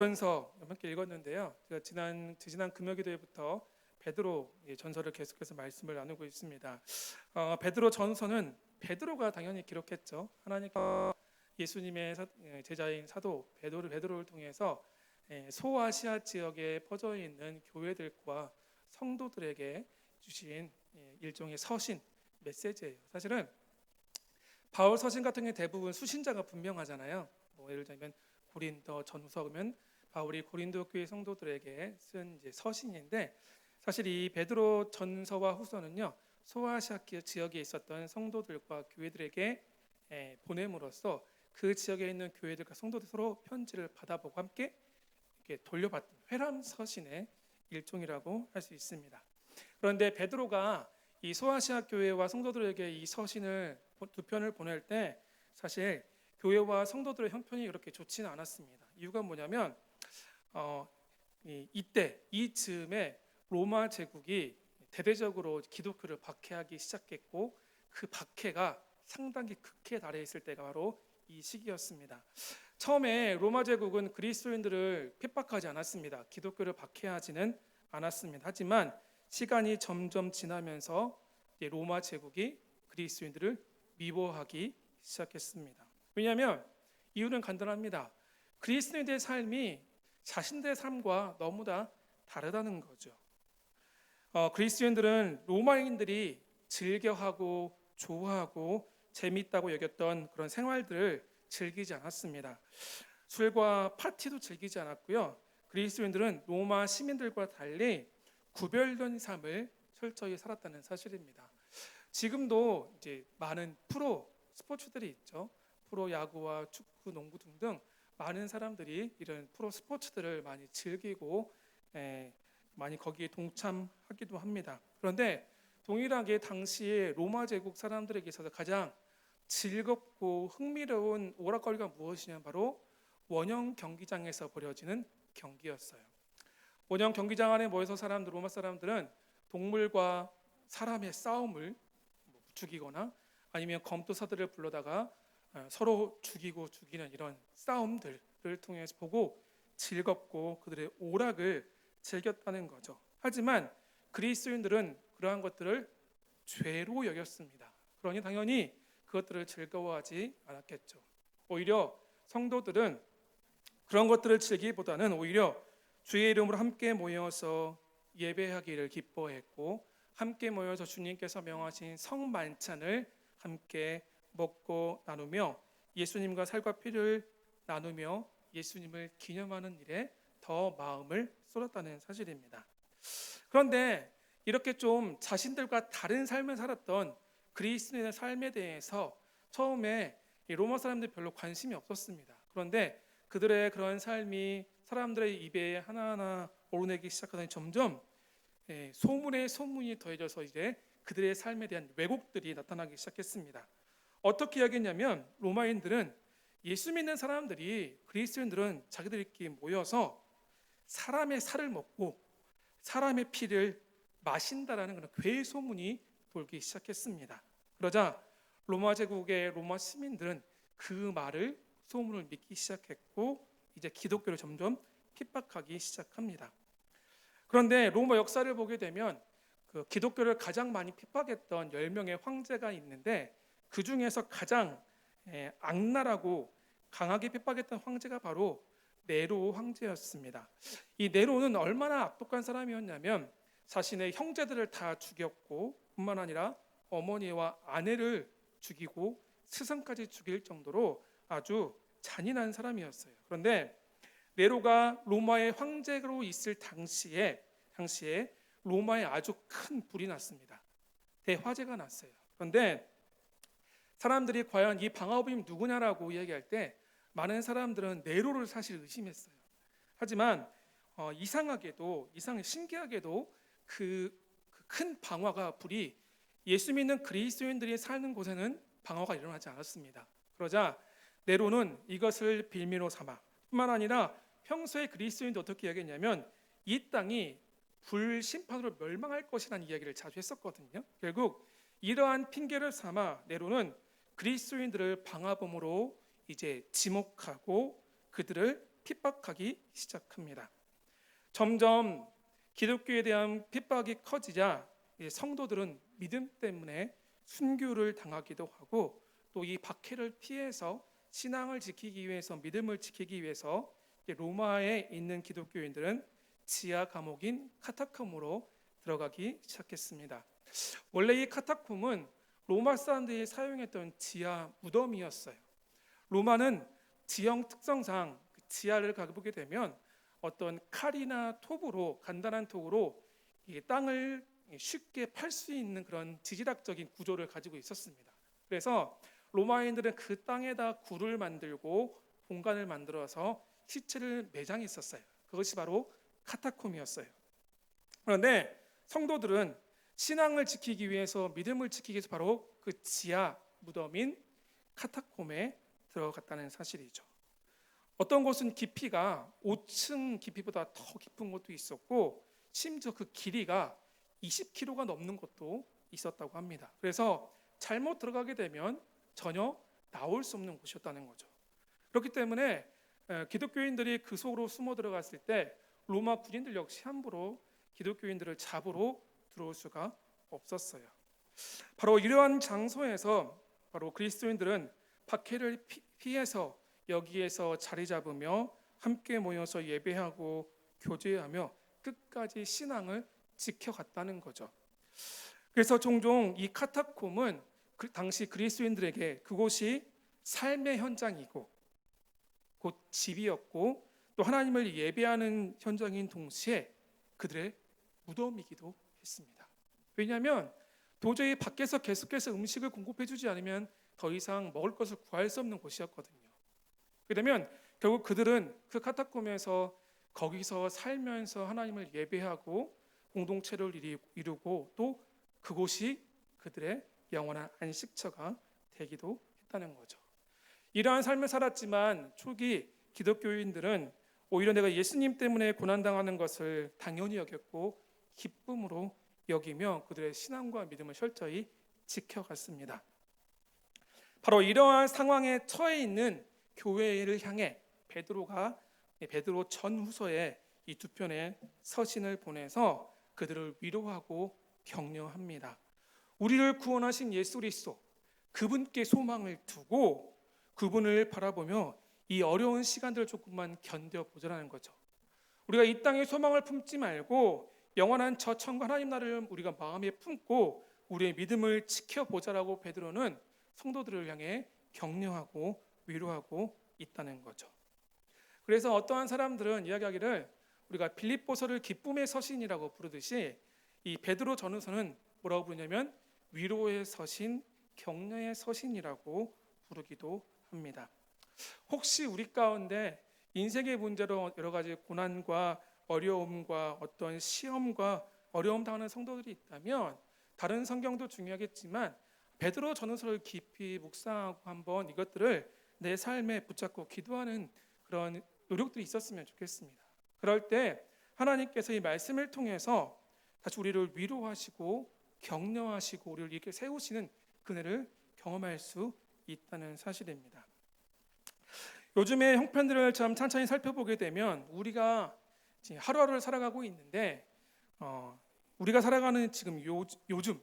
전서 함께 읽었는데요. 제가 지난 금요기도회부터 베드로 전서를 계속해서 말씀을 나누고 있습니다. 베드로 전서는 베드로가 당연히 기록했죠. 하나님께서 예수님의 제자인 사도 베드로를 통해서 소아시아 지역에 퍼져 있는 교회들과 성도들에게 주신 일종의 서신 메시지예요. 사실은 바울 서신 같은 게 대부분 수신자가 분명하잖아요. 예를 들면 고린도 전서면 바울이 고린도 교회 성도들에게 쓴 서신인데, 사실 이 베드로 전서와 후서는요, 소아시아 지역에 있었던 성도들과 교회들에게 보냄으로써 그 지역에 있는 교회들과 성도들 서로 편지를 받아보고 함께 이렇게 돌려받던 회람 서신의 일종이라고 할 수 있습니다. 그런데 베드로가 이 소아시아 교회와 성도들에게 이 서신을 두 편을 보낼 때 사실 교회와 성도들의 형편이 그렇게 좋지는 않았습니다. 이유가 뭐냐면 이 즈음에 로마 제국이 대대적으로 기독교를 박해하기 시작했고, 그 박해가 상당히 극해에 달해 있을 때가 바로 이 시기였습니다. 처음에 로마 제국은 그리스도인들을 핍박하지 않았습니다. 기독교를 박해하지는 않았습니다. 하지만 시간이 점점 지나면서 로마 제국이 그리스도인들을 미워하기 시작했습니다. 왜냐하면 이유는 간단합니다. 그리스도인들의 삶이 자신들의 삶과 너무나 다르다는 거죠. 그리스도인들은 로마인들이 즐겨하고 좋아하고 재미있다고 여겼던 그런 생활들을 즐기지 않았습니다. 술과 파티도 즐기지 않았고요. 그리스도인들은 로마 시민들과 달리 구별된 삶을 철저히 살았다는 사실입니다. 지금도 이제 많은 프로 스포츠들이 있죠. 프로 야구와 축구, 농구 등등 많은 사람들이 이런 프로 스포츠들을 많이 즐기고 많이 거기에 동참하기도 합니다. 그런데 동일하게 당시에 로마 제국 사람들에게 있어서 가장 즐겁고 흥미로운 오락거리가 무엇이냐면 바로 원형 경기장에서 벌어지는 경기였어요. 원형 경기장 안에 모여서 로마 사람들은 동물과 사람의 싸움을 죽이거나 아니면 검도사들을 불러다가 서로 죽이는 이런 싸움들을 통해서 보고 즐겁고 그들의 오락을 즐겼다는 거죠. 하지만 그리스도인들은 그러한 것들을 죄로 여겼습니다. 그러니 당연히 그것들을 즐거워하지 않았겠죠. 오히려 성도들은 그런 것들을 즐기기보다는 오히려 주의 이름으로 함께 모여서 예배하기를 기뻐했고, 함께 모여서 주님께서 명하신 성만찬을 함께 먹고 나누며 예수님과 살과 피를 나누며 예수님을 기념하는 일에 더 마음을 쏟았다는 사실입니다. 그런데 이렇게 좀 자신들과 다른 삶을 살았던 그리스도인의 삶에 대해서 처음에 로마 사람들이 별로 관심이 없었습니다. 그런데 그들의 그런 삶이 사람들의 입에 하나하나 오르내기 시작하더니 점점 소문에 소문이 더해져서 이제 그들의 삶에 대한 왜곡들이 나타나기 시작했습니다. 어떻게 하겠냐면 로마인들은 예수 믿는 사람들이 그리스도인들은 자기들끼리 모여서 사람의 살을 먹고 사람의 피를 마신다라는 그런 괴 소문이 돌기 시작했습니다. 그러자 로마 제국의 로마 시민들은 그 말을 소문을 믿기 시작했고 이제 기독교를 점점 핍박하기 시작합니다. 그런데 로마 역사를 보게 되면 그 기독교를 가장 많이 핍박했던 10명의 황제가 있는데 그 중에서 가장 악랄하고 강하게 핍박했던 황제가 바로 네로 황제였습니다. 이 네로는 얼마나 악독한 사람이었냐면 자신의 형제들을 다 죽였고 뿐만 아니라 어머니와 아내를 죽이고 스승까지 죽일 정도로 아주 잔인한 사람이었어요. 그런데 네로가 로마의 황제로 있을 당시에 로마에 아주 큰 불이 났습니다. 대화재가 났어요. 그런데 사람들이 과연 이 방화범이 누구냐라고 이야기할 때 많은 사람들은 네로를 사실 의심했어요. 하지만 신기하게도 그 큰 불이 예수 믿는 그리스도인들이 사는 곳에는 방화가 일어나지 않았습니다. 그러자 네로는 이것을 빌미로 삼아 뿐만 아니라 평소에 그리스도인도 어떻게 이야기했냐면 이 땅이 불심판으로 멸망할 것이라는 이야기를 자주 했었거든요. 결국 이러한 핑계를 삼아 네로는 그리스도인들을 방화범으로 이제 지목하고 그들을 핍박하기 시작합니다. 점점 기독교에 대한 핍박이 커지자 성도들은 믿음 때문에 순교를 당하기도 하고, 또 이 박해를 피해서 신앙을 지키기 위해서, 믿음을 지키기 위해서 로마에 있는 기독교인들은 지하 감옥인 카타콤으로 들어가기 시작했습니다. 원래 이 카타콤은 로마 사람들이 사용했던 지하 무덤이었어요. 로마는 지형 특성상 지하를 가보게 되면 어떤 칼이나 톱으로, 간단한 톱으로 이 땅을 쉽게 팔 수 있는 그런 지질학적인 구조를 가지고 있었습니다. 그래서 로마인들은 그 땅에다 굴을 만들고 공간을 만들어서 시체를 매장했었어요. 그것이 바로 카타콤이었어요. 그런데 성도들은 신앙을 지키기 위해서, 믿음을 지키기 위해서 바로 그 지하 무덤인 카타콤에 들어갔다는 사실이죠. 어떤 곳은 깊이가 5층 깊이보다 더 깊은 곳도 있었고, 심지어 그 길이가 20km가 넘는 곳도 있었다고 합니다. 그래서 잘못 들어가게 되면 전혀 나올 수 없는 곳이었다는 거죠. 그렇기 때문에 기독교인들이 그 속으로 숨어 들어갔을 때 로마 군인들 역시 함부로 기독교인들을 잡으러 들어올 수가 없었어요. 바로 이러한 장소에서 바로 그리스도인들은 박해를 피해서 여기에서 자리 잡으며 함께 모여서 예배하고 교제하며 끝까지 신앙을 지켜갔다는 거죠. 그래서 종종 이 카타콤은 그 당시 그리스도인들에게 그곳이 삶의 현장이고 곧 집이었고, 또 하나님을 예배하는 현장인 동시에 그들의 무덤이기도 했습니다. 왜냐하면 도저히 밖에서 계속해서 음식을 공급해주지 않으면 더 이상 먹을 것을 구할 수 없는 곳이었거든요. 그러면 결국 그들은 그 카타콤에서 거기서 살면서 하나님을 예배하고 공동체를 이루고, 또 그곳이 그들의 영원한 안식처가 되기도 했다는 거죠. 이러한 삶을 살았지만 초기 기독교인들은 오히려 내가 예수님 때문에 고난당하는 것을 당연히 여겼고 기쁨으로 여기며 그들의 신앙과 믿음을 철저히 지켜갔습니다. 바로 이러한 상황에 처해 있는 교회를 향해 베드로 전후서에 이 두 편의 서신을 보내서 그들을 위로하고 격려합니다. 우리를 구원하신 예수 그리스도, 그분께 소망을 두고 그분을 바라보며 이 어려운 시간들을 조금만 견뎌보자는 거죠. 우리가 이 땅에 소망을 품지 말고 영원한 저 천국 하나님 나라를 우리가 마음에 품고 우리의 믿음을 지켜보자라고 베드로는 성도들을 향해 격려하고 위로하고 있다는 거죠. 그래서 어떠한 사람들은 이야기하기를 우리가 빌립보서를 기쁨의 서신이라고 부르듯이 이 베드로 전후서는 뭐라고 부르냐면 위로의 서신, 격려의 서신이라고 부르기도 합니다. 혹시 우리 가운데 인생의 문제로 여러 가지 고난과 어려움과 어떤 시험과 어려움 당하는 성도들이 있다면 다른 성경도 중요하겠지만 베드로 전후서를 깊이 묵상하고 한번 이것들을 내 삶에 붙잡고 기도하는 그런 노력들이 있었으면 좋겠습니다. 그럴 때 하나님께서 이 말씀을 통해서 다시 우리를 위로하시고 격려하시고 우리를 이렇게 세우시는 그늘을 경험할 수 있다는 사실입니다. 요즘의 형편들을 참 천천히 살펴보게 되면 우리가 하루하루를 살아가고 있는데 우리가 살아가는 지금 요즘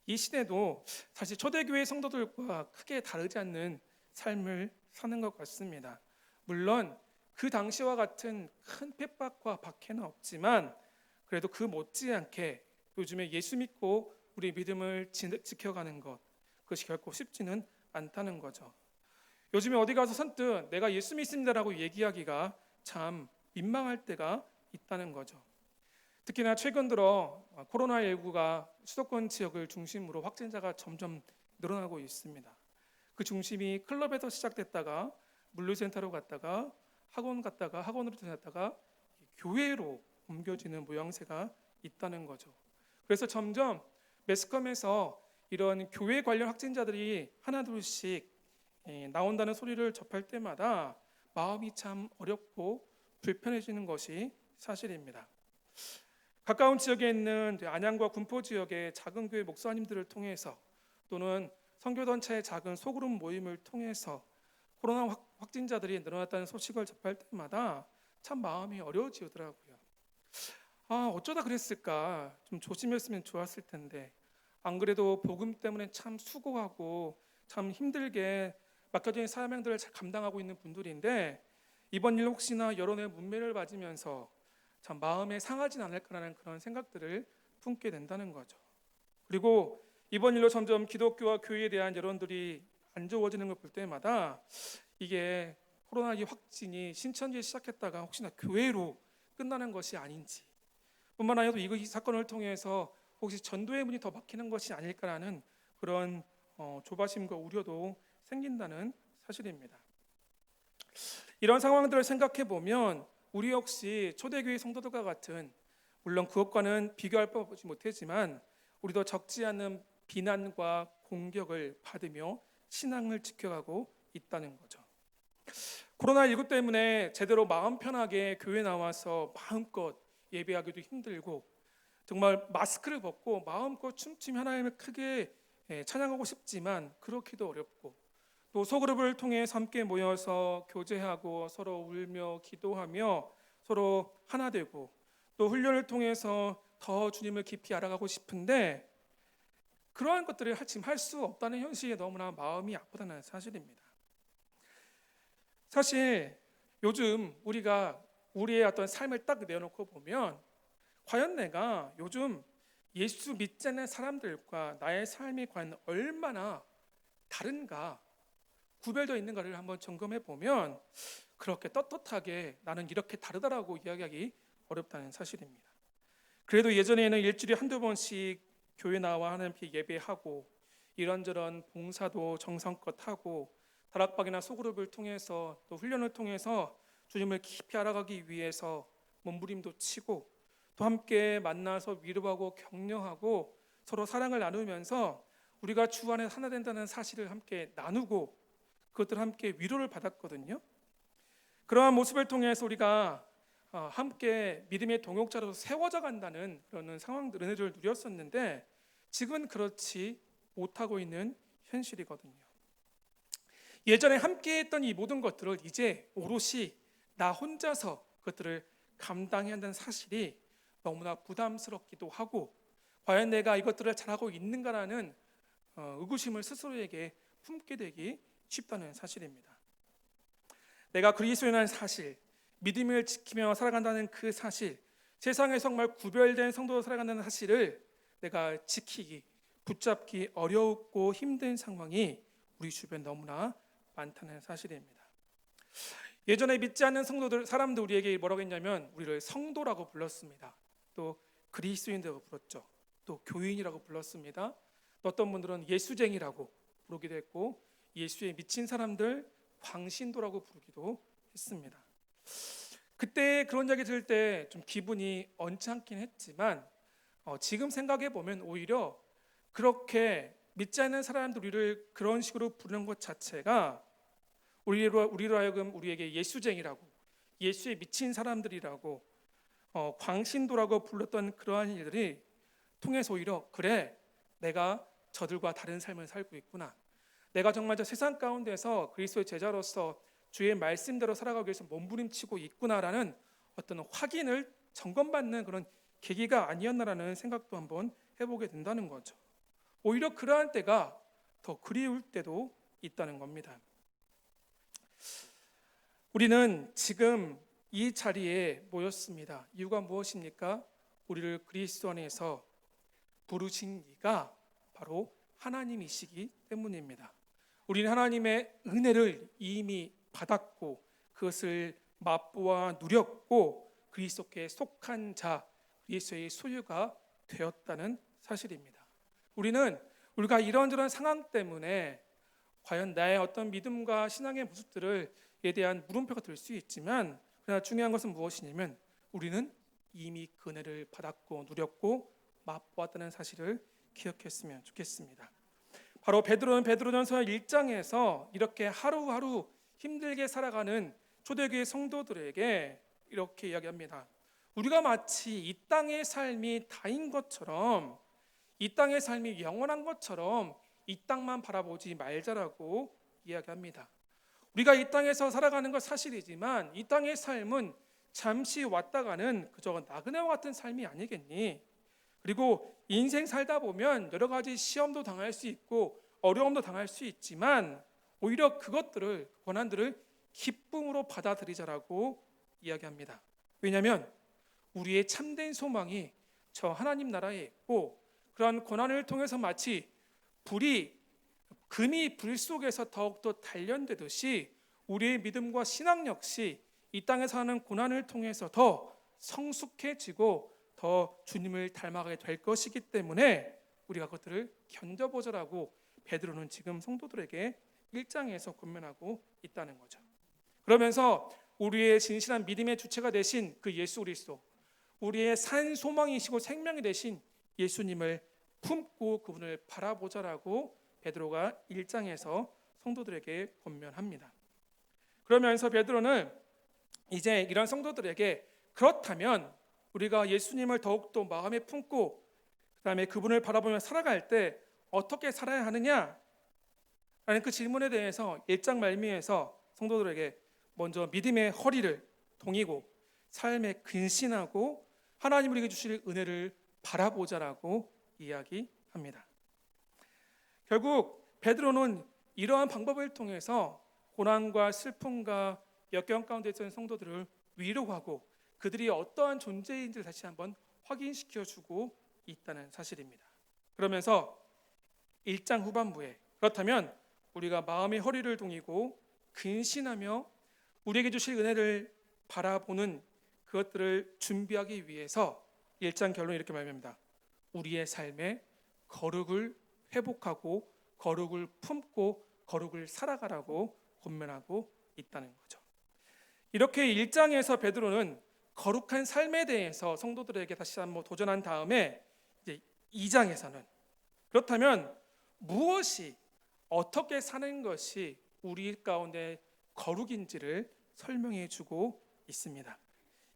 이 시대도 사실 초대교회 성도들과 크게 다르지 않는 삶을 사는 것 같습니다. 물론 그 당시와 같은 큰 핍박과 박해는 없지만 그래도 그 못지않게 요즘에 예수 믿고 우리 믿음을 지켜가는 것, 그것이 결코 쉽지는 않다는 거죠. 요즘에 어디 가서 선뜻 내가 예수 믿습니다라고 얘기하기가 참 민망할 때가 있다는 거죠. 특히나 최근 들어 코로나19가 수도권 지역을 중심으로 확진자가 점점 늘어나고 있습니다. 그 중심이 클럽에서 시작됐다가 물류센터로 갔다가 학원 갔다가 학원으로 다녔다가 교회로 옮겨지는 모양새가 있다는 거죠. 그래서 점점 매스컴에서 이런 교회 관련 확진자들이 하나둘씩 나온다는 소리를 접할 때마다 마음이 참 어렵고 불편해지는 것이 사실입니다. 가까운 지역에 있는 안양과 군포 지역의 작은 교회 목사님들을 통해서 또는 선교단체의 작은 소그룹 모임을 통해서 코로나 확진자들이 늘어났다는 소식을 접할 때마다 참 마음이 어려워지더라고요. 어쩌다 그랬을까? 좀 조심했으면 좋았을 텐데. 안 그래도 복음 때문에 참 수고하고 참 힘들게 맡겨진 사명들을 잘 감당하고 있는 분들인데 이번 일 혹시나 여론의 문매를 맞으면서 참 마음에 상하진 않을까라는 그런 생각들을 품게 된다는 거죠. 그리고 이번 일로 점점 기독교와 교회에 대한 여론들이 안 좋아지는 걸 볼 때마다 이게 코로나19 확진이 신천지에 시작했다가 혹시나 교회로 끝나는 것이 아닌지, 뿐만 아니라 이 사건을 통해서 혹시 전도의 문이 더 막히는 것이 아닐까라는 그런 조바심과 우려도 생긴다는 사실입니다. 이런 상황들을 생각해 보면 우리 역시 초대교회 성도들과 같은, 물론 그것과는 비교할 바 보지 못하지만 우리도 적지 않은 비난과 공격을 받으며 신앙을 지켜가고 있다는 거죠. 코로나19 때문에 제대로 마음 편하게 교회 나와서 마음껏 예배하기도 힘들고 정말 마스크를 벗고 마음껏 춤추며 하나님을 크게 찬양하고 싶지만 그렇기도 어렵고, 또 소그룹을 통해서 함께 모여서 교제하고 서로 울며 기도하며 서로 하나 되고, 또 훈련을 통해서 더 주님을 깊이 알아가고 싶은데 그러한 것들을 지금 할 수 없다는 현실에 너무나 마음이 아프다는 사실입니다. 사실 요즘 우리가 우리의 어떤 삶을 딱 내어놓고 보면 과연 내가 요즘 예수 믿지 않는 사람들과 나의 삶이 과연 얼마나 다른가, 구별되어 있는가를 한번 점검해 보면 그렇게 떳떳하게 나는 이렇게 다르다라고 이야기하기 어렵다는 사실입니다. 그래도 예전에는 일주일에 한두 번씩 교회 나와 하나님께 예배하고 이런저런 봉사도 정성껏 하고 다락방이나 소그룹을 통해서 또 훈련을 통해서 주님을 깊이 알아가기 위해서 몸부림도 치고 또 함께 만나서 위로하고 격려하고 서로 사랑을 나누면서 우리가 주 안에 하나 된다는 사실을 함께 나누고 그것들 함께 위로를 받았거든요. 그러한 모습을 통해서 우리가 함께 믿음의 동역자로 세워져 간다는 그런 상황들, 은혜를 누렸었는데 지금은 그렇지 못하고 있는 현실이거든요. 예전에 함께 했던 이 모든 것들을 이제 오롯이 나 혼자서 그것들을 감당해야 한다는 사실이 너무나 부담스럽기도 하고, 과연 내가 이것들을 잘하고 있는가라는 의구심을 스스로에게 품게 되기 쉽다는 사실입니다. 내가 그리스도인이라는 사실, 믿음을 지키며 살아간다는 그 사실, 세상에 정말 구별된 성도로 살아간다는 사실을 내가 지키기, 붙잡기 어렵고 힘든 상황이 우리 주변 너무나 많다는 사실입니다. 예전에 믿지 않는 사람들 우리에게 뭐라고 했냐면 우리를 성도라고 불렀습니다. 또 그리스도인이라고 불렀죠. 또 교인이라고 불렀습니다. 또 어떤 분들은 예수쟁이라고 부르기도 했고 예수에 미친 사람들 광신도라고 부르기도 했습니다. 그때 그런 이야기 들을 때 좀 기분이 언짢긴 했지만 지금 생각해 보면 오히려 그렇게 믿지 않는 사람들 우리를 그런 식으로 부르는 것 자체가 우리로 하여금 우리에게 예수쟁이라고, 예수에 미친 사람들이라고, 광신도라고 불렀던 그러한 일들이 통해서 오히려 그래, 내가 저들과 다른 삶을 살고 있구나, 내가 정말 저 세상 가운데서 그리스도의 제자로서 주의 말씀대로 살아가기 위해서 몸부림치고 있구나라는 어떤 확인을 점검받는 그런 계기가 아니었나라는 생각도 한번 해보게 된다는 거죠. 오히려 그러한 때가 더 그리울 때도 있다는 겁니다. 우리는 지금 이 자리에 모였습니다. 이유가 무엇입니까? 우리를 그리스도 안에서 부르신 이가 바로 하나님이시기 때문입니다. 우리는 하나님의 은혜를 이미 받았고 그것을 맛보아 누렸고 그리스도께 속한 자, 그리스도의 소유가 되었다는 사실입니다. 우리는 우리가 이런저런 상황 때문에 과연 나의 어떤 믿음과 신앙의 모습들에 대한 물음표가 될 수 있지만, 그러나 중요한 것은 무엇이냐면 우리는 이미 그 은혜를 받았고 누렸고 맛보았다는 사실을 기억했으면 좋겠습니다. 바로 베드로는 베드로전서 1장에서 이렇게 하루하루 힘들게 살아가는 초대교회 성도들에게 이렇게 이야기합니다. 우리가 마치 이 땅의 삶이 다인 것처럼, 이 땅의 삶이 영원한 것처럼 이 땅만 바라보지 말자라고 이야기합니다. 우리가 이 땅에서 살아가는 건 사실이지만 이 땅의 삶은 잠시 왔다 가는 그저 나그네와 같은 삶이 아니겠니? 그리고 인생 살다 보면 여러 가지 시험도 당할 수 있고 어려움도 당할 수 있지만 오히려 그것들을, 고난들을 기쁨으로 받아들이자라고 이야기합니다. 왜냐하면 우리의 참된 소망이 저 하나님 나라에 있고, 그러한 고난을 통해서 마치 금이 불 속에서 더욱더 단련되듯이 우리의 믿음과 신앙 역시 이 땅에서 하는 고난을 통해서 더 성숙해지고 더 주님을 닮아가게 될 것이기 때문에 우리가 그것들을 견뎌보자라고 베드로는 지금 성도들에게 1장에서 권면하고 있다는 거죠. 그러면서 우리의 진실한 믿음의 주체가 되신 그 예수 그리스도, 우리의 산 소망이시고 생명이 되신 예수님을 품고 그분을 바라보자라고 베드로가 1장에서 성도들에게 권면합니다. 그러면서 베드로는 이제 이런 성도들에게 그렇다면 우리가 예수님을 더욱더 마음에 품고 그다음에 그분을 바라보며 살아갈 때 어떻게 살아야 하느냐? 라는 그 질문에 대해서 1장 말미에서 성도들에게 먼저 믿음의 허리를 동이고 삶에 근신하고 하나님 우리에게 주실 은혜를 바라보자라고 이야기합니다. 결국 베드로는 이러한 방법을 통해서 고난과 슬픔과 역경 가운데 있는 성도들을 위로하고 그들이 어떠한 존재인지를 다시 한번 확인시켜주고 있다는 사실입니다. 그러면서 1장 후반부에 그렇다면 우리가 마음의 허리를 동이고 근신하며 우리에게 주실 은혜를 바라보는 그것들을 준비하기 위해서 1장 결론이 이렇게 말합니다. 우리의 삶에 거룩을 회복하고 거룩을 품고 거룩을 살아가라고 권면하고 있다는 거죠. 이렇게 1장에서 베드로는 거룩한 삶에 대해서 성도들에게 다시 한번 도전한 다음에 이제 2장에서는 그렇다면 무엇이 어떻게 사는 것이 우리 가운데 거룩인지를 설명해 주고 있습니다.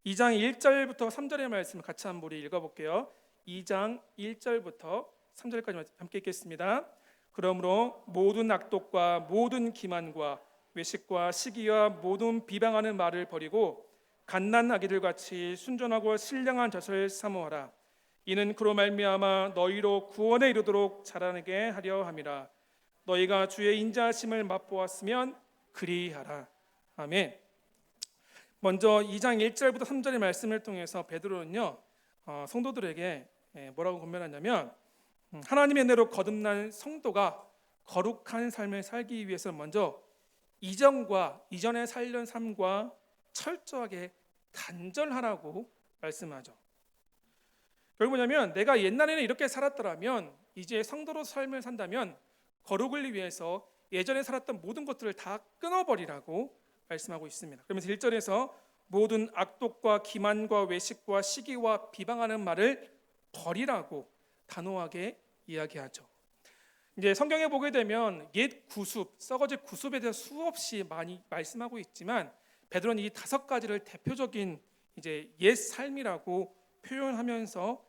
2장 1절부터 3절의 말씀을 같이 한번 우리 읽어볼게요. 2장 1절부터 3절까지 함께 읽겠습니다. 그러므로 모든 악독과 모든 기만과 외식과 시기와 모든 비방하는 말을 버리고 갓난아기들 같이 순전하고 신령한 젖을 사모하라. 이는 그로 말미암아 너희로 구원에 이르도록 자라나게 하려 함이라. 너희가 주의 인자하심을 맛보았으면 그리하라. 아멘. 먼저 2장 1절부터 3절의 말씀을 통해서 베드로는요 성도들에게 뭐라고 권면하냐면 하나님의 은혜로 거듭난 성도가 거룩한 삶을 살기 위해서 먼저 이전에 살던 삶과 철저하게 단절하라고 말씀하죠. 결국 뭐냐면 내가 옛날에는 이렇게 살았더라면 이제 성도로 삶을 산다면 거룩을 위해서 예전에 살았던 모든 것들을 다 끊어버리라고 말씀하고 있습니다. 그러면서 1절에서 모든 악독과 기만과 외식과 시기와 비방하는 말을 버리라고 단호하게 이야기하죠. 이제 성경에 보게 되면 옛 구습, 썩어질 구습에 대해서 수없이 많이 말씀하고 있지만 베드로는 이 5가지를 대표적인 이제 옛 삶이라고 표현하면서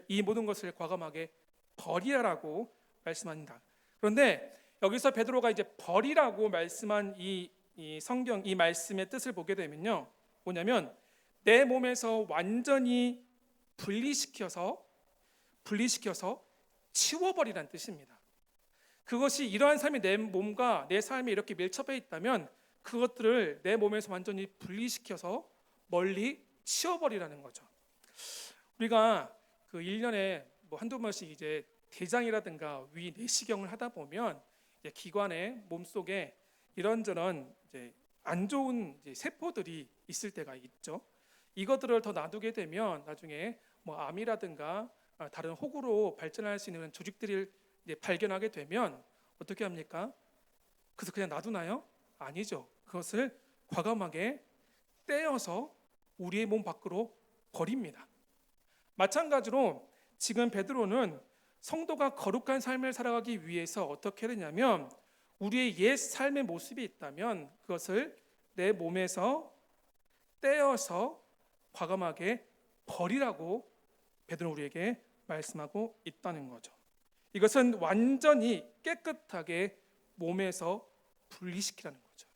이 모든 것을 과감하게 버리라고 말씀합니다. 그런데 여기서 베드로가 이제 버리라고 말씀한 이 성경 이 말씀의 뜻을 보게 되면요, 뭐냐면 내 몸에서 완전히 분리시켜서 치워버리라는 뜻입니다. 그것이 이러한 삶이 내 몸과 내 삶에 이렇게 밀접해 있다면 그것들을 내 몸에서 완전히 분리시켜서 멀리 치워버리라는 거죠. 우리가 그 1년에 한두 번씩 이제 대장이라든가 위 내시경을 하다 보면 이제 기관의 몸속에 이런저런 이제 안 좋은 이제 세포들이 있을 때가 있죠. 이것들을 더 놔두게 되면 나중에 암이라든가 다른 혹으로 발전할 수 있는 조직들을 이제 발견하게 되면 어떻게 합니까? 그래서 그냥 놔두나요? 아니죠. 그것을 과감하게 떼어서 우리의 몸 밖으로 버립니다. 마찬가지로 지금 베드로는 성도가 거룩한 삶을 살아가기 위해서 어떻게 해야 되냐면 우리의 옛 삶의 모습이 있다면 그것을 내 몸에서 떼어서 과감하게 버리라고 베드로 우리에게 말씀하고 있다는 거죠. 이것은 완전히 깨끗하게 몸에서 분리시키라는 거죠.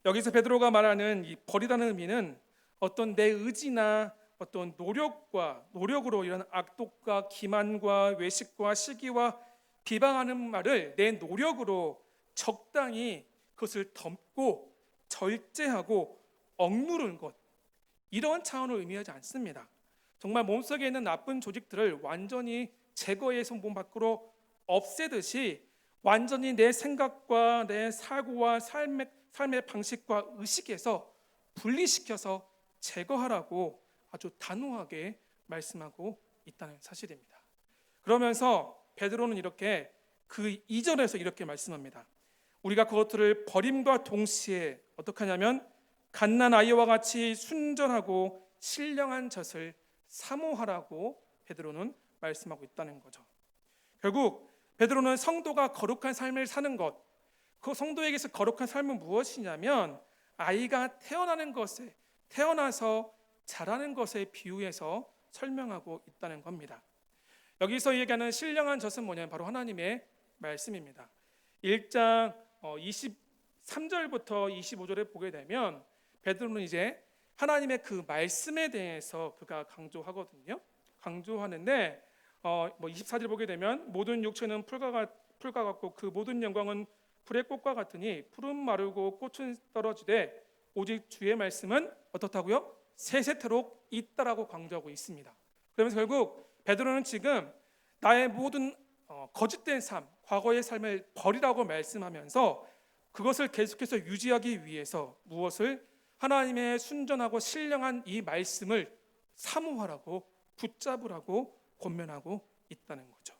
여기서 베드로가 말하는 이 버리다는 의미는 어떤 내 의지나 어떤 노력으로 이런 악독과 기만과 외식과 시기와 비방하는 말을 내 노력으로 적당히 그것을 덮고 절제하고 억누르는 것, 이런 차원을 의미하지 않습니다. 정말 몸속에 있는 나쁜 조직들을 완전히 제거해서 몸 밖으로 없애듯이 완전히 내 생각과 내 사고와 삶의 방식과 의식에서 분리시켜서 제거하라고 아주 단호하게 말씀하고 있다는 사실입니다. 그러면서 베드로는 이렇게 그 이전에서 이렇게 말씀합니다. 우리가 그것들을 버림과 동시에 어떻게 하냐면 갓난 아이와 같이 순전하고 신령한 젖을 사모하라고 베드로는 말씀하고 있다는 거죠. 결국 베드로는 성도가 거룩한 삶을 사는 것, 그 성도에게서 거룩한 삶은 무엇이냐면 아이가 태어나서 자라는 것에 비유해서 설명하고 있다는 겁니다. 여기서 얘기하는 신령한 젖은 뭐냐면 바로 하나님의 말씀입니다. 1장 23절부터 25절에 보게 되면 베드로는 이제 하나님의 그 말씀에 대해서 그가 강조하는데 24절 보게 되면 모든 육체는 풀과 같고 그 모든 영광은 불의 꽃과 같으니 풀은 마르고 꽃은 떨어지되 오직 주의 말씀은 어떻다고요? 세세토록 있다라고 강조하고 있습니다. 그러면서 결국 베드로는 지금 나의 모든 거짓된 삶, 과거의 삶을 버리라고 말씀하면서 그것을 계속해서 유지하기 위해서 무엇을 하나님의 순전하고 신령한 이 말씀을 사모하라고 붙잡으라고 권면하고 있다는 거죠.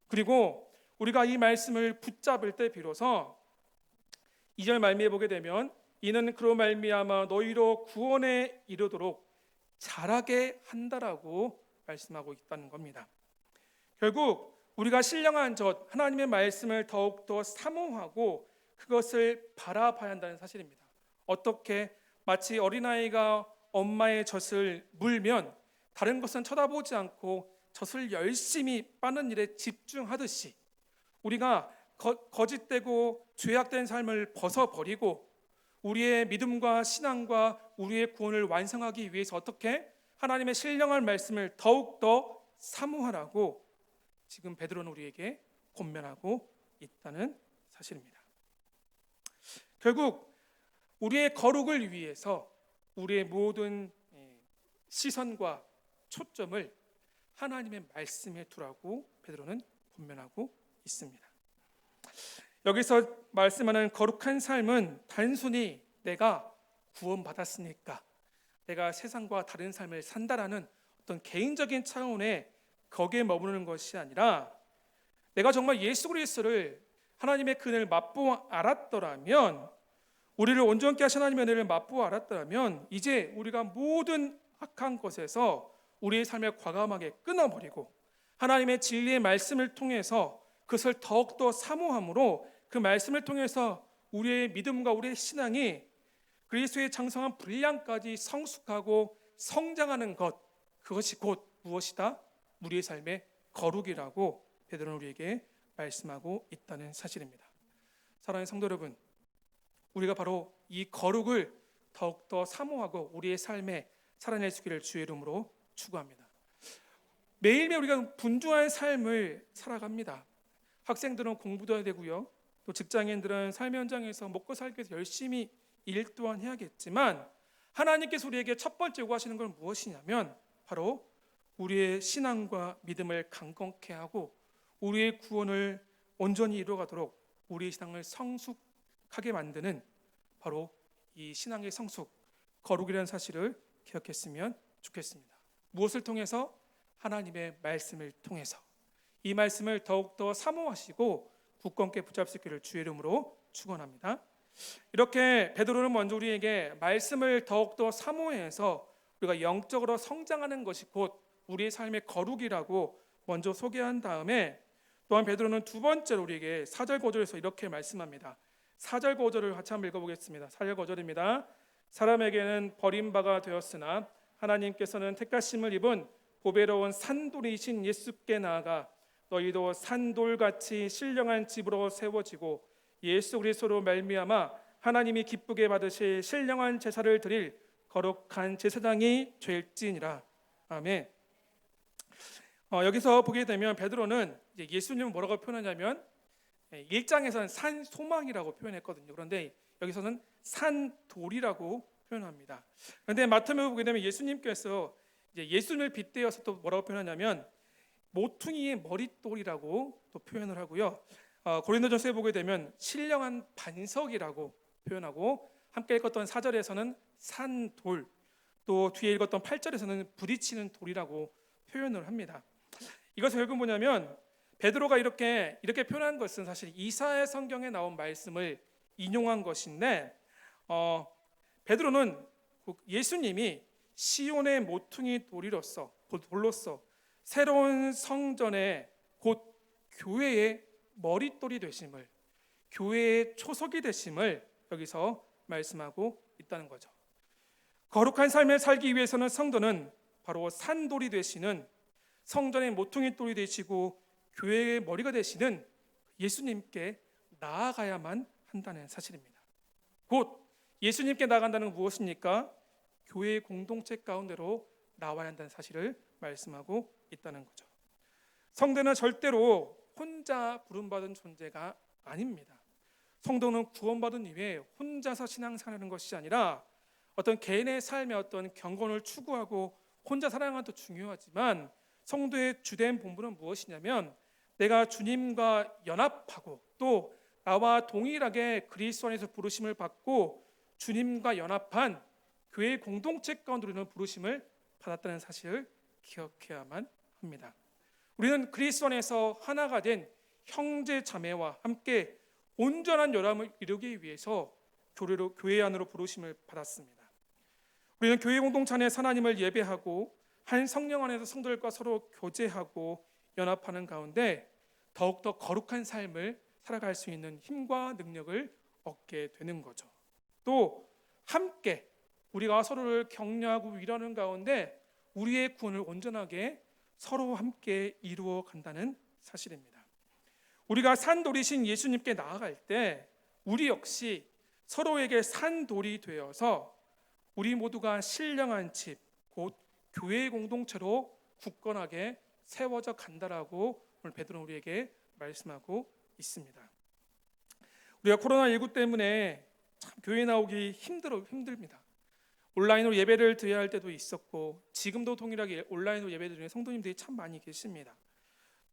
그리고 우리가 이 말씀을 붙잡을 때 비로소 2절 말미에 보게 되면 이는 그로 말미암아 너희로 구원에 이르도록 자라게 한다라고 말씀하고 있다는 겁니다. 결국 우리가 신령한 젖 하나님의 말씀을 더욱더 사모하고 그것을 바라봐야 한다는 사실입니다. 어떻게 마치 어린아이가 엄마의 젖을 물면 다른 것은 쳐다보지 않고 젖을 열심히 빠는 일에 집중하듯이 우리가 거짓되고 죄악된 삶을 벗어버리고 우리의 믿음과 신앙과 우리의 구원을 완성하기 위해서 어떻게 하나님의 신령한 말씀을 더욱더 사모하라고 지금 베드로는 우리에게 권면하고 있다는 사실입니다. 결국 우리의 거룩을 위해서 우리의 모든 시선과 초점을 하나님의 말씀에 두라고 베드로는 권면하고 있습니다. 여기서 말씀하는 거룩한 삶은 단순히 내가 구원받았으니까 내가 세상과 다른 삶을 산다라는 어떤 개인적인 차원의 거기에 머무르는 것이 아니라 내가 정말 예수 그리스도를 하나님의 그 은혜를 맛보아 알았더라면 우리를 온전케 하신 하나님의 은혜를 맛보아 알았더라면 이제 우리가 모든 악한 것에서 우리의 삶을 과감하게 끊어버리고 하나님의 진리의 말씀을 통해서 그것을 더욱더 사모함으로 그 말씀을 통해서 우리의 믿음과 우리의 신앙이 그리스도의 장성한 분량까지 성숙하고 성장하는 것, 그것이 곧 무엇이다? 우리의 삶의 거룩이라고 베드로는 우리에게 말씀하고 있다는 사실입니다. 사랑하는 성도 여러분, 우리가 바로 이 거룩을 더욱더 사모하고 우리의 삶에 살아낼 수 있기를 주의 이름으로 축원합니다. 매일매일 우리가 분주한 삶을 살아갑니다. 학생들은 공부도 해야 되고요. 또 직장인들은 삶의 현장에서 먹고 살기 위해서 열심히 일 또한 해야겠지만 하나님께서 우리에게 첫 번째 요구하시는 건 무엇이냐면 바로 우리의 신앙과 믿음을 강건케 하고 우리의 구원을 온전히 이루어가도록 우리의 신앙을 성숙하게 만드는 바로 이 신앙의 성숙, 거룩이라는 사실을 기억했으면 좋겠습니다. 무엇을 통해서? 하나님의 말씀을 통해서 이 말씀을 더욱더 사모하시고 굳건케 붙잡을 수 있기를 주의 이름으로 축원합니다. 이렇게 베드로는 먼저 우리에게 말씀을 더욱더 사모해서 우리가 영적으로 성장하는 것이 곧 우리의 삶의 거룩이라고 먼저 소개한 다음에 또한 베드로는 두 번째로 우리에게 4절 5절에서 이렇게 말씀합니다. 4절 5절을 같이 한번 읽어보겠습니다. 4절 5절입니다. 사람에게는 버림바가 되었으나 하나님께서는 택하심을 입은 보배로운 산돌이신 예수께 나아가 너희도 산돌같이 신령한 집으로 세워지고 예수 그리스도로 말미암아 하나님이 기쁘게 받으실 신령한 제사를 드릴 거룩한 제사장이 될지니라. 아멘. 여기서 보게 되면 베드로는 예수님을 뭐라고 표현하냐면 1장에서는 산 소망이라고 표현했거든요. 그런데 여기서는 산 돌이라고 표현합니다. 그런데 마태복음 보게 되면 예수님께서 예수님을 빗대어서 또 뭐라고 표현하냐면 모퉁이의 머릿돌이라고 또 표현을 하고요. 고린도전서에 보게 되면 신령한 반석이라고 표현하고, 함께 읽었던 4절에서는 산돌, 또 뒤에 읽었던 8절에서는 부딪히는 돌이라고 표현을 합니다. 이것은 결국 뭐냐면 베드로가 이렇게 표현한 것은 사실 이사야 성경에 나온 말씀을 인용한 것인데, 베드로는 예수님이 시온의 모퉁이 돌로서 새로운 성전의 곧 교회의 머릿돌이 되심을, 교회의 초석이 되심을 여기서 말씀하고 있다는 거죠. 거룩한 삶을 살기 위해서는 성도는 바로 산돌이 되시는, 성전의 모퉁이 돌이 되시고 교회의 머리가 되시는 예수님께 나아가야만 한다는 사실입니다. 곧 예수님께 나아간다는 건 무엇입니까? 교회의 공동체 가운데로 나와야 한다는 사실을 말씀하고 있다는 거죠. 성도는 절대로 혼자 부름받은 존재가 아닙니다. 성도는 구원받은 이후에 혼자서 신앙생활하는 것이 아니라 어떤 개인의 삶의 어떤 경건을 추구하고 혼자 살아가는 것도 중요하지만, 성도의 주된 본분은 무엇이냐면 내가 주님과 연합하고 또 나와 동일하게 그리스도 안에서 부르심을 받고 주님과 연합한 교회 공동체 가운데 우리는 부르심을 받았다는 사실을 기억해야만 합니다. 우리는 그리스도 안에서 하나가 된 형제 자매와 함께 온전한 연합을 이루기 위해서 교회 안으로 부르심을 받았습니다. 우리는 교회 공동체 안에 하나님을 예배하고 한 성령 안에서 성도들과 서로 교제하고 연합하는 가운데 더욱더 거룩한 삶을 살아갈 수 있는 힘과 능력을 얻게 되는 거죠. 또 함께 우리가 서로를 격려하고 위로하는 가운데 우리의 구원을 온전하게 서로 함께 이루어 간다는 사실입니다. 우리가 산돌이신 예수님께 나아갈 때 우리 역시 서로에게 산돌이 되어서 우리 모두가 신령한 집, 곧 교회의 공동체로 굳건하게 세워져 간다라고 오늘 베드로는 우리에게 말씀하고 있습니다. 우리가 코로나19 때문에 참 교회 나오기 힘듭니다. 온라인으로 예배를 드려야 할 때도 있었고, 지금도 동일하게 온라인으로 예배 드리는 성도님들이 참 많이 계십니다.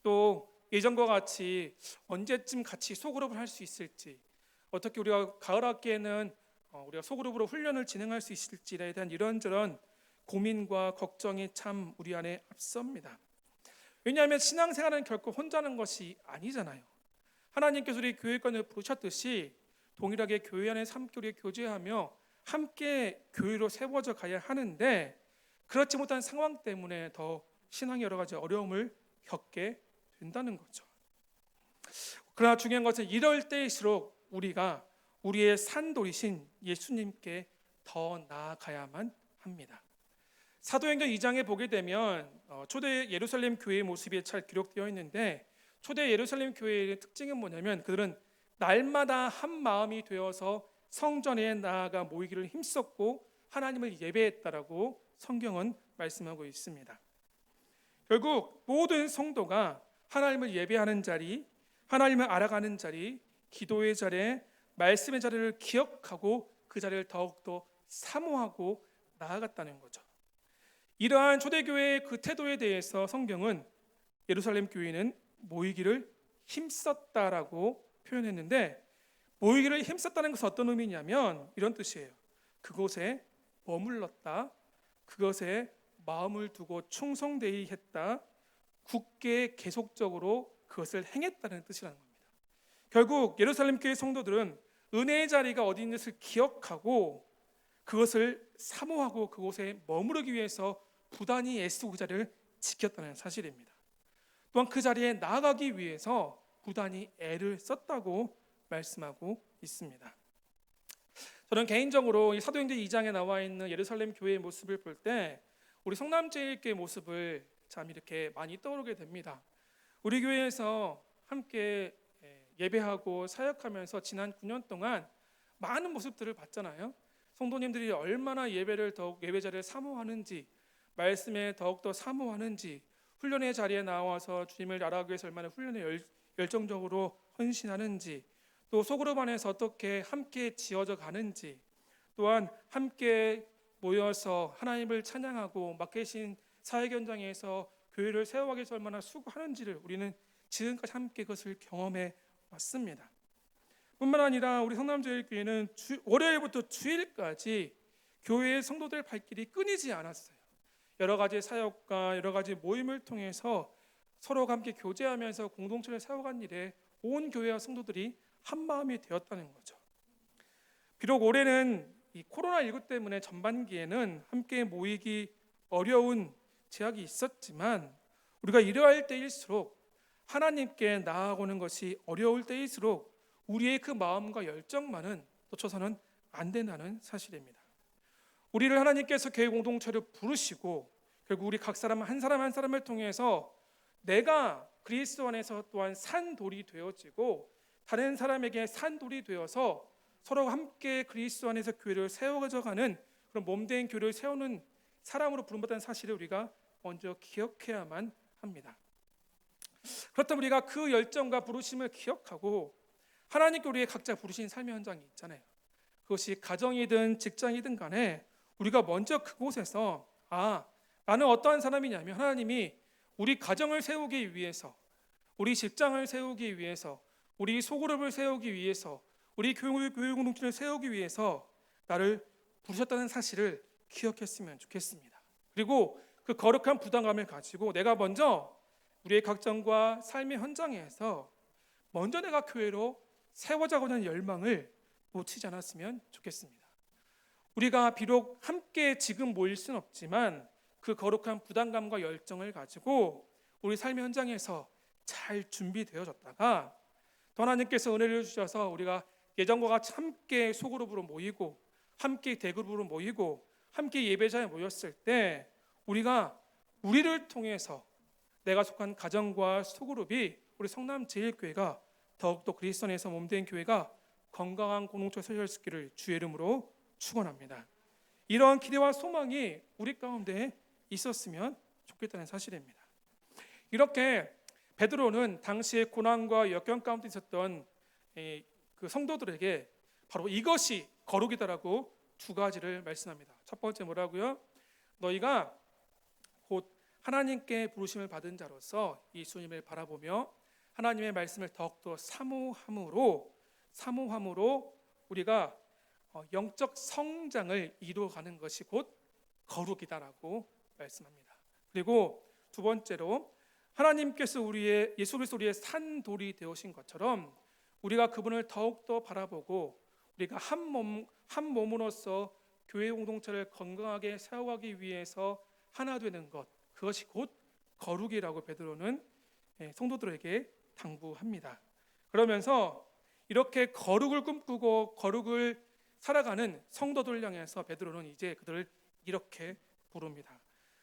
또 예전과 같이 언제쯤 같이 소그룹을 할 수 있을지, 어떻게 우리가 가을 학기에는 우리가 소그룹으로 훈련을 진행할 수 있을지에 대한 이런저런 고민과 걱정이 참 우리 안에 앞섭니다. 왜냐하면 신앙생활은 결코 혼자 하는 것이 아니잖아요. 하나님께서 우리 교회관을 부르셨듯이 동일하게 교회 안에서 함께 우리 교제하며 함께 교회로 세워져 가야 하는데, 그렇지 못한 상황 때문에 더 신앙의 여러 가지 어려움을 겪게 된다는 거죠. 그러나 중요한 것은 이럴 때일수록 우리가 우리의 산돌이신 예수님께 더 나아가야만 합니다. 사도행전 2장에 보게 되면 초대 예루살렘 교회의 모습이 잘 기록되어 있는데, 초대 예루살렘 교회의 특징은 뭐냐면 그들은 날마다 한 마음이 되어서 성전에 나아가 모이기를 힘썼고 하나님을 예배했다라고 성경은 말씀하고 있습니다. 결국 모든 성도가 하나님을 예배하는 자리, 하나님을 알아가는 자리, 기도의 자리, 말씀의 자리를 기억하고 그 자리를 더욱더 사모하고 나아갔다는 거죠. 이러한 초대교회의 그 태도에 대해서 성경은 예루살렘 교회는 모이기를 힘썼다라고 표현했는데, 모이기를 힘썼다는 것은 어떤 의미냐면 이런 뜻이에요. 그곳에 머물렀다, 그것에 마음을 두고 충성되이 했다, 굳게 계속적으로 그것을 행했다는 뜻이라는 겁니다. 결국 예루살렘 교회 성도들은 은혜의 자리가 어디 있는 것을 기억하고 그것을 사모하고 그곳에 머무르기 위해서 부단히 애쓰고 그 자리를 지켰다는 사실입니다. 또한 그 자리에 나아가기 위해서 부단히 애를 썼다고 말씀하고 있습니다. 저는 개인적으로 이 사도행전 2장에 나와 있는 예루살렘 교회의 모습을 볼 때 우리 성남제일교회 모습을 참 이렇게 많이 떠오르게 됩니다. 우리 교회에서 함께 예배하고 사역하면서 지난 9년 동안 많은 모습들을 봤잖아요. 성도님들이 얼마나 예배를 더욱 예배자를 사모하는지, 말씀에 더욱더 사모하는지, 훈련의 자리에 나와서 주님을 알아가기 위해서 얼마나 훈련에 열정적으로 헌신하는지, 또 소그룹 안에서 어떻게 함께 지어져 가는지, 또한 함께 모여서 하나님을 찬양하고 맡기신 사역 현장에서 교회를 세워가기 위해서 얼마나 수고하는지를 우리는 지금까지 함께 그것을 경험해 왔습니다. 뿐만 아니라 우리 성남제일교회는 월요일부터 주일까지 교회의 성도들 발길이 끊이지 않았어요. 여러 가지 사역과 여러 가지 모임을 통해서 서로가 함께 교제하면서 공동체를 세워간 일에 온 교회와 성도들이 한 마음이 되었다는 거죠. 비록 올해는 이 코로나19 때문에 전반기에는 함께 모이기 어려운 제약이 있었지만 우리가 이러할 때일수록 하나님께 나아가는 것이 어려울 때일수록 우리의 그 마음과 열정만은 놓쳐서는 안 된다는 사실입니다. 우리를 하나님께서 교회 공동체를 부르시고 결국 우리 각 사람 한 사람을 통해서 내가 그리스도 안에서 또한 산돌이 되어지고 다른 사람에게 산돌이 되어서 서로 함께 그리스도 안에서 교회를 세워가는 그런 몸된 교회를 세우는 사람으로 부름받은 사실을 우리가 먼저 기억해야만 합니다. 그렇다면 우리가 그 열정과 부르심을 기억하고 하나님께 우리의 각자 부르신 삶의 현장이 있잖아요. 그것이 가정이든 직장이든 간에 우리가 먼저 그곳에서 나는 어떠한 사람이냐면 하나님이 우리 가정을 세우기 위해서, 우리 직장을 세우기 위해서, 우리 소그룹을 세우기 위해서, 우리 교회 공동체를 세우기 위해서 나를 부르셨다는 사실을 기억했으면 좋겠습니다. 그리고 그 거룩한 부담감을 가지고 내가 먼저 우리의 각정과 삶의 현장에서 먼저 내가 교회로 세워자고자 하는 열망을 놓치지 않았으면 좋겠습니다. 우리가 비록 함께 지금 모일 수는 없지만 그 거룩한 부담감과 열정을 가지고 우리 삶의 현장에서 잘 준비되어졌다가 또 하나님께서 은혜를 주셔서 우리가 예전과 같이 함께 소그룹으로 모이고 함께 대그룹으로 모이고 함께 예배자에 모였을 때 우리가 우리를 통해서 내가 속한 가정과 소그룹이 우리 성남제일교회가 더욱더 그리스도 안에서 몸된 교회가 건강한 공동체로 세워질 수 있기를 주의 이름으로 축원합니다. 이러한 기대와 소망이 우리 가운데 있었으면 좋겠다는 사실입니다. 이렇게 베드로는 당시의 고난과 역경 가운데 있었던 그 성도들에게 바로 이것이 거룩이다라고 두 가지를 말씀합니다. 첫 번째 뭐라고요? 너희가 곧 하나님께 부르심을 받은 자로서 예수님을 바라보며 하나님의 말씀을 더욱더 사모함으로 우리가 영적 성장을 이루어가는 것이 곧 거룩이다라고 말씀합니다. 그리고 두 번째로 하나님께서 예수 그리스도 우리의 산돌이 되오신 것처럼 우리가 그분을 더욱더 바라보고 우리가 한 몸으로서 교회 공동체를 건강하게 세워가기 위해서 하나 되는 것, 그것이 곧 거룩이라고 베드로는 성도들에게 당부합니다. 그러면서 이렇게 거룩을 꿈꾸고 거룩을 살아가는 성도들 향해서 베드로는 이제 그들을 이렇게 부릅니다.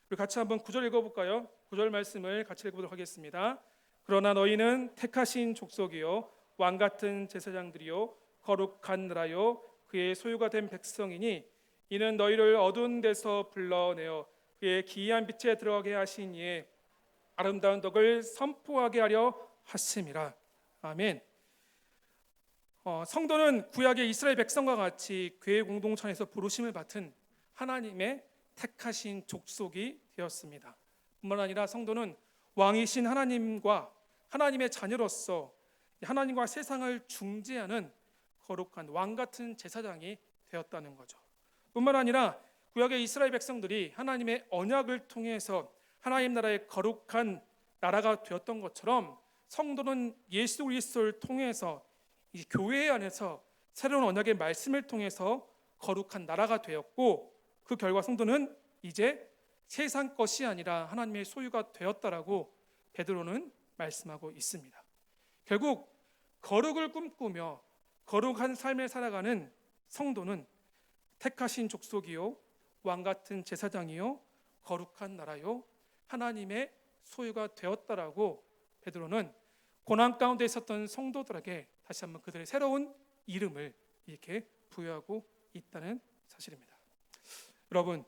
우리 같이 한번 9절 읽어볼까요? 9절 말씀을 같이 읽어보도록 하겠습니다. 그러나 너희는 택하신 족속이요 왕같은 제사장들이요 거룩한 나라요 그의 소유가 된 백성이니 이는 너희를 어두운 데서 불러내어 그의 기이한 빛에 들어가게 하신 이의 아름다운 덕을 선포하게 하려 하심이라. 아멘. 성도는 구약의 이스라엘 백성과 같이 교회 공동체에서 부르심을 받은 하나님의 택하신 족속이 되었습니다. 뿐만 아니라 성도는 왕이신 하나님과 하나님의 자녀로서 하나님과 세상을 중재하는 거룩한 왕같은 제사장이 되었다는 거죠. 뿐만 아니라 구약의 이스라엘 백성들이 하나님의 언약을 통해서 하나님 나라의 거룩한 나라가 되었던 것처럼 성도는 예수 그리스도를 통해서 이 교회 안에서 새로운 언약의 말씀을 통해서 거룩한 나라가 되었고 그 결과 성도는 이제 세상 것이 아니라 하나님의 소유가 되었다라고 베드로는 말씀하고 있습니다. 결국 거룩을 꿈꾸며 거룩한 삶을 살아가는 성도는 택하신 족속이요 왕같은 제사장이요 거룩한 나라요 하나님의 소유가 되었다라고 베드로는 고난 가운데 있었던 성도들에게 다시 한번 그들의 새로운 이름을 이렇게 부여하고 있다는 사실입니다. 여러분,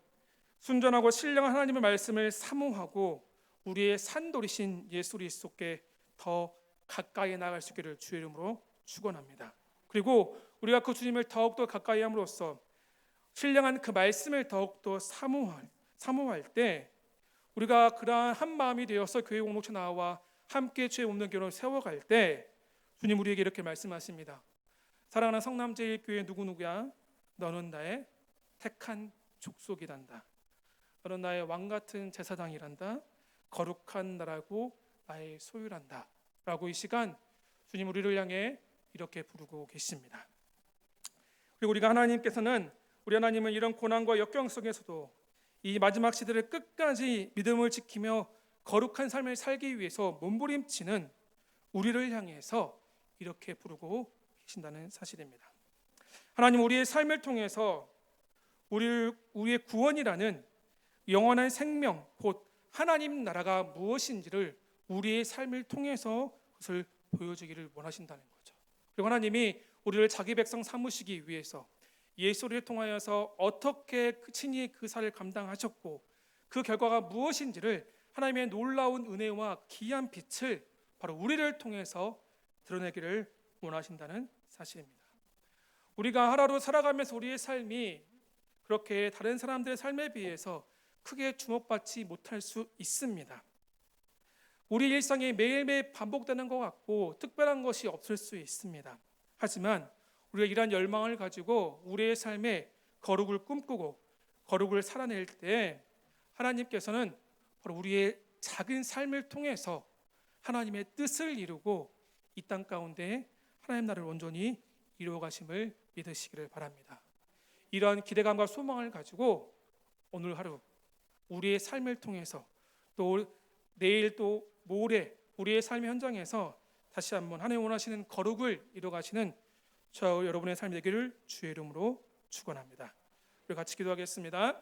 순전하고 신령한 하나님의 말씀을 사모하고 우리의 산돌이신 예수 그리스도께 더 가까이 나아갈 수 있기를 주의 이름으로 축원합니다. 그리고 우리가 그 주님을 더욱더 가까이 함으로써 신령한 그 말씀을 더욱더 사모할 때 우리가 그러한 한 마음이 되어서 교회 공동체 나와 함께 주의 몸된 교회를 세워갈 때 주님 우리에게 이렇게 말씀하십니다. 사랑하는 성남제일교회 누구누구야, 너는 나의 택한 족속이란다. 너는 나의 왕같은 제사장이란다. 거룩한 나라고 나의 소유란다. 라고 이 시간 주님 우리를 향해 이렇게 부르고 계십니다. 그리고 우리가 하나님께서는 우리 하나님은 이런 고난과 역경 속에서도 이 마지막 시대를 끝까지 믿음을 지키며 거룩한 삶을 살기 위해서 몸부림치는 우리를 향해서 이렇게 부르고 계신다는 사실입니다. 하나님 우리의 삶을 통해서 우리의 구원이라는 영원한 생명 곧 하나님 나라가 무엇인지를 우리의 삶을 통해서 그것을 보여주기를 원하신다는 거죠. 그리고 하나님이 우리를 자기 백성 삼으시기 위해서 예수를 통하여서 어떻게 친히 그 사를 감당하셨고 그 결과가 무엇인지를 하나님의 놀라운 은혜와 귀한 빛을 바로 우리를 통해서 드러내기를 원하신다는 사실입니다. 우리가 하루하루 살아가면서 우리의 삶이 그렇게 다른 사람들의 삶에 비해서 크게 주목받지 못할 수 있습니다. 우리 일상이 매일매일 반복되는 것 같고 특별한 것이 없을 수 있습니다. 하지만 우리가 이러한 열망을 가지고 우리의 삶에 거룩을 꿈꾸고 거룩을 살아낼 때 하나님께서는 바로 우리의 작은 삶을 통해서 하나님의 뜻을 이루고 이 땅 가운데 하나님 나라를 온전히 이루어 가심을 믿으시기를 바랍니다. 이러한 기대감과 소망을 가지고 오늘 하루 우리의 삶을 통해서 또 내일 또 모레 우리의 삶의 현장에서 다시 한번 하나님 원하시는 거룩을 이루어 가시는 저 여러분의 삶이 되기를 주의 이름으로 축원합니다. 우리 같이 기도하겠습니다.